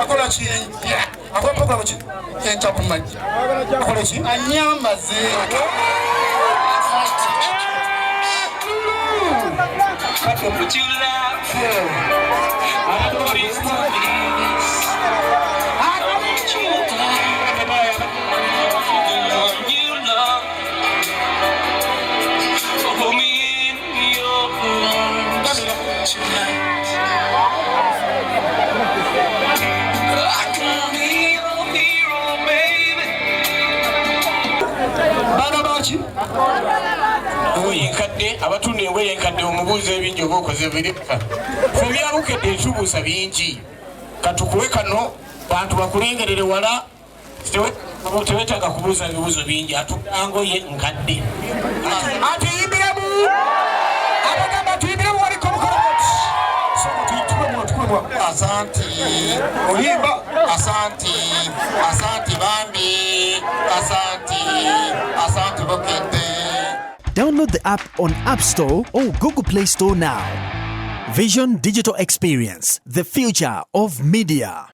akola ki akola programu ki kyenca kumanya akola ki anyambaze What you laugh for? I don't need to I want you you love. Hold me in your arms tonight. I can be your hero, baby. bana baki yenkadde abatunda engoye yenkadde omubuuza ebingi oba okoze bireka fe byabukedde ekibuusa bingi katukuwe kano bantu bakulengerere wala tewetaaga kubuuza ebibuuzo bingi atudda ngoye nkadde atuyimbiramu abagamba tuyimbiramu waliko mukologoti asante oyimba asante bambi asante Bukedde. Download the app on App Store or Google Play Store now. Vision Digital Experience, the future of media.